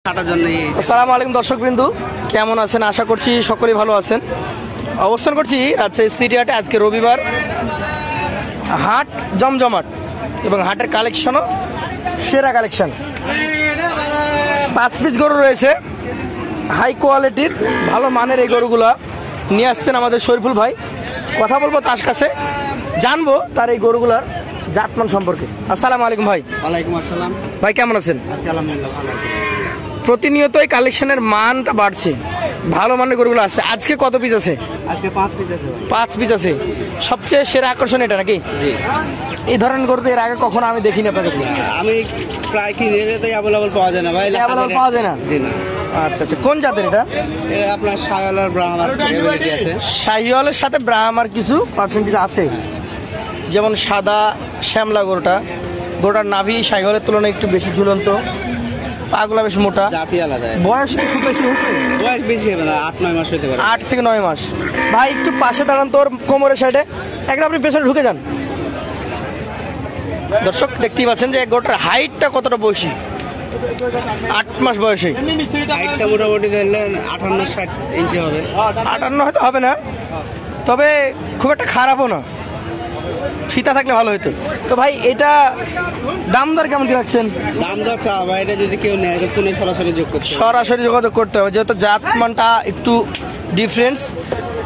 কাটার জন্য। আসসালামু আলাইকুম দর্শকবৃন্দু, কেমন আছেন? আশা করছি সকলেই ভালো আছেন। অবস্থান করছি রাজশাহী সিটি হাটে। আজকে রবিবার, হাট জমজমাট এবং হাটের কালেকশনও সেরা কালেকশন। 5 পিস গরু রয়েছে, হাই কোয়ালিটির ভালো মানের এই গরুগুলা নিয়ে আসছেন আমাদের শরীফুল ভাই। কথা বলবো তার কাছে, জানবো তার এই গরুগুলার জাতমান সম্পর্কে। আসসালামু আলাইকুম ভাই। ওয়ালাইকুম আসসালাম ভাই, কেমন আছেন? আছি আলহামদুলিল্লাহ ভালো। প্রতিনিয়তই কালেকশনের মানটা বাড়ছে, ভালো মানের গরুগুলো আসছে। আজকে কত পিস আছে? আজকে 5 পিস আছে। 5 পিস আছে। সবচেয়ে সেরা আকর্ষণ এটা নাকি? জি। এই ধরনের গরু তো এর আগে কখনো আমি দেখিনি আপনার কাছে। আমি প্রায় কিনে যেতেই অ্যাভেলেবল পাওয়া যায় না ভাই। অ্যাভেলেবল পাওয়া যায় না? জি না। আচ্ছা আচ্ছা, কোন জাতের এটা? এটা আপনার শাহিওয়াল আর ব্রাহ্মার এবিলিটি আছে। শাহিওয়ালের সাথে ব্রাহ্মার কিছু পার্সেন্টেজ আছে, যেমন সাদা শ্যামলা গরুটার নাভি শাহিওয়ালের তুলনায় একটু বেশি ঝুলন্ত, পাগুলা বেশ মোটা, জাতি আলাদা। বয়স খুব বেশি হয়েছে? বয়স বেশি হবে না, 8-9 মাস হতে পারে। 8 থেকে 9 মাস। ভাই একটু পাশে দাঁড়ান, তোর কোমরের সাইডে একটা, আপনি পেছনে ঢুকে যান। দর্শক দেখতেই পাচ্ছেন যে গরুটার হাইটটা কতটা বয়সী, 8 মাস বয়সে। হাইটটা মোটামুটি ধরলে 58-60 ইঞ্চি হবে। 58 হয়তো হবে না, তবে খুব একটা খারাপও না, ফিতা থাকলে ভালো হতো। তো ভাই এটা দাম দর কেমন কি রাখছেন? দাম দর চা ভাই, এটা যদি কেউ নেয় তো ফোনে সরাসরি সরাসরি যোগাযোগ করতে হবে, যেহেতু জাতমানটা একটু ডিফারেন্স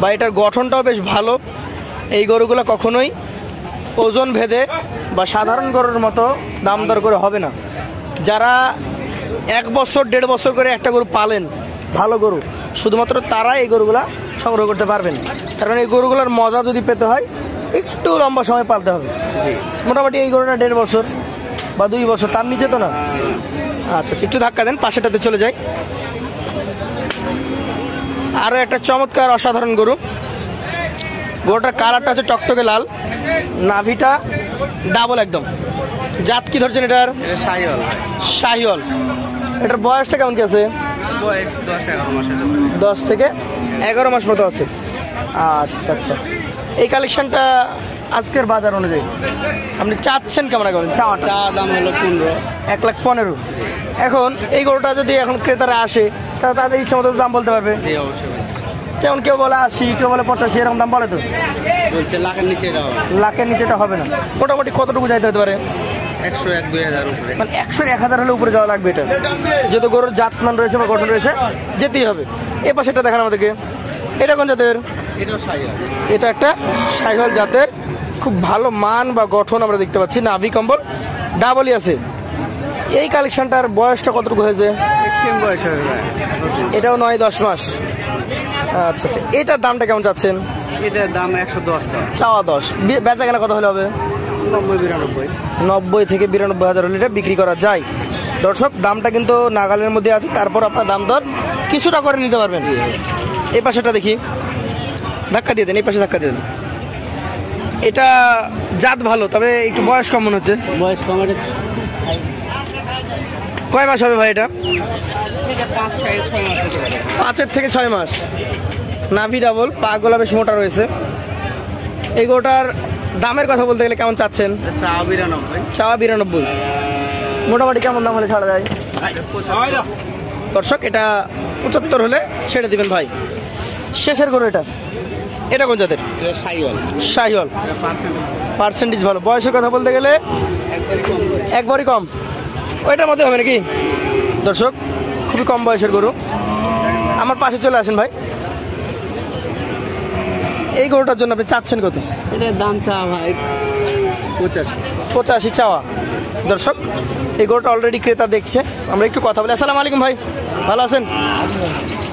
বা এটার গঠনটাও বেশ ভালো। এই গরুগুলো কখনোই ওজন ভেদে বা সাধারণ গরুর মতো দাম দর করে হবে না। যারা 1 বছর 1.5 বছর করে একটা গরু পালেন, ভালো গরু, শুধুমাত্র তারা এই গরুগুলা সংগ্রহ করতে পারবেন। কারণ এই গরুগুলোর মজা যদি পেতে হয় একটু লম্বা সময় পালতে হবে। মোটামুটি এই গরুটা 1.5 বছর বা 2 বছর, তার নিচে তো না। আচ্ছা, একটু ধাক্কা দেন, পাশেটাতে চলে যাই। আরও একটা চমৎকার অসাধারণ গরু। গরুটার কালারটা হচ্ছে টকটকে লাল, নাভিটা ডাবল একদম। জাত কি ধরছেন এটার? শাহিওয়াল। শাহিওয়াল। এটার বয়সটা কেমন কি আছে? বয়স 10-11 মাস। 10 থেকে 11 মাস মতো আছে। আচ্ছা আচ্ছা, এই কালেকশনটা আজকের বাজার অনুযায়ী আপনি চাচ্ছেন কেমন করেন? চা দাম হলো 15। 1,15,000। এখন এই গরুটা যদি এখন ক্রেতারা আসে, তাহলে তাদের ইচ্ছা মতো দাম বলতে পারবে? জি অবশ্যই। যেমন কেউ বলে 80, কেউ বলে 85, এরকম দাম বলে তো? বলছে লাখের নিচে এটা হবে। লাখের নিচেটা হবে না। মোটামুটি কতটুকু যাইতে হতে পারে? 100-2,000 উপরে। মানে 100-1,000 হলে উপরে যাওয়া লাগবে এটা, যেহেতু গরুর জাতমান রয়েছে বা গঠন রয়েছে, যেতেই হবে। এ পাশেটা দেখান আমাদেরকে। এটা কোন জাতের? এটাও শাহিওয়াল। এটা একটা শাহিওয়াল জাতের, খুব ভালো মান বা গঠন আমরা দেখতে পাচ্ছি। নাভি কম্বল ডাবলই আছে। এই কালেকশনটার বয়সটা কতটুকু হয়েছে? সেম বয়স হবে। এটাও 9-10 মাস। আচ্ছা আচ্ছা, এটার দামটা কেমন চাচ্ছেন? এটার দাম 110 চাওয়া 10, বেচা কেনা কত হলে হবে? 90-92। 90 থেকে 92,000 হলে এটা বিক্রি করা যায়। দর্শক, দামটা কিন্তু নাগালের মধ্যে আছে, তারপর আপনার দাম দর কিছুটা করে নিতে পারবেন। এই পাশেটা দেখি, ধাক্কা দিয়ে দেন, এই পাশে ধাক্কা দিয়ে দেন। এটা জাত ভালো, তবে একটু বয়স কম মনে হচ্ছে। বয়স কম। কয় মাস হবে ভাই এটা? 5-6 মাস হতে পারে। 5 থেকে 6 মাস। নাভি ডাবল, পা গোলা বেশ মোটা রয়েছে। এই গরুটার দামের কথা বলতে গেলে কেমন চাচ্ছেন? চাওয়া 92। চাওয়া 92। মোটামুটি কেমন দাম হলে ছাড়া যায়? দর্শক, এটা 75 হলে ছেড়ে দিবেন ভাই। শেষের গরু এটা। এটা কোন জাতের? শাহিওয়াল। শাহিওয়াল। পার্সেন্টেজ ভালো। বয়সের কথা বলতে গেলে একবারই কম, ওইটার মধ্যে হবে নাকি? দর্শক, খুবই কম বয়সের গরু। আমার পাশে চলে আসেন ভাই। এই গরুটার জন্য আপনি চাচ্ছেন কত? এটার দাম চা ভাই 85 চাওয়া। দর্শক, এই গরুটা অলরেডি ক্রেতা দেখছে, আমরা একটু কথা বলি। আসসালামু আলাইকুম ভাই, ভালো আছেন?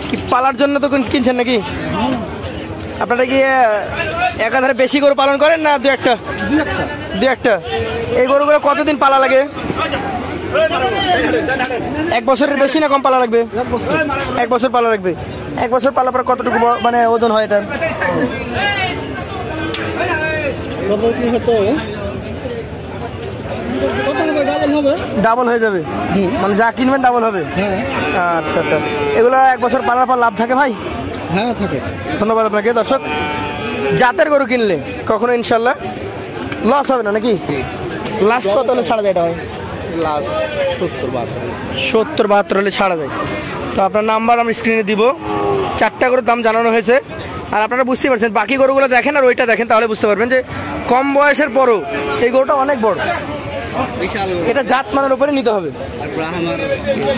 কি পালার জন্য তো কিনছেন নাকি? আপনারা কি একাধারে বেশি গরু পালন করেন না দু একটা? এই গরুগুলো কতদিন পালা লাগে? 1 বছরের বেশি না কম পালা লাগবে? 1 বছর পালা লাগবে। 1 বছর পালার পর কতটুকু মানে ওজন হয় এটার? ডাবল হয়ে যাবে, মানে যা কিনবেন ডাবল হবে। আচ্ছা আচ্ছা, এগুলো 1 বছর পালার পর লাভ থাকে ভাই? হ্যাঁ থাকে। ধন্যবাদ আপনাকে। দর্শক, জাতের গরু কিনলে কখনো ইনশাল্লাহ লস হবে না নাকি? লাস্ট কত হলে ছাড়া যায় এটা ভাই? লাস্ট 70-72 হলে ছাড়া যায়। তো আপনার নাম্বার আমি স্ক্রিনে দিব। 4টা করে দাম জানানো হয়েছে। আর আপনারা বুঝতে পারছেন, বাকি গরুগুলো দেখেন আর ওইটা দেখেন, তাহলে বুঝতে পারবেন যে কম বয়সের পরও এই গরুটা অনেক বড়। বিশাল। এটা জাত মানের উপরে নিতে হবে। আর ব্রাহ্মণ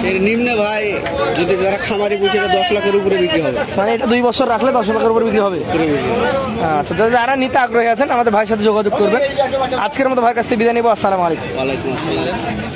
সেই নিম্নে ভাই যদি যারা খামারি পুষে 10 লাখের উপরে বিক্রি হবে। মানে এটা 2 বছর রাখলে 10 লাখের উপরে বিক্রি হবে। আচ্ছা, যারা নিতে আগ্রহী আছেন আমাদের ভাইয়ের সাথে যোগাযোগ করবেন। আজকের মতো ভাইয়ের কাছ থেকে বিদায় নিব। আসসালামু আলাইকুম। ওয়ালাইকুম আসসালাম।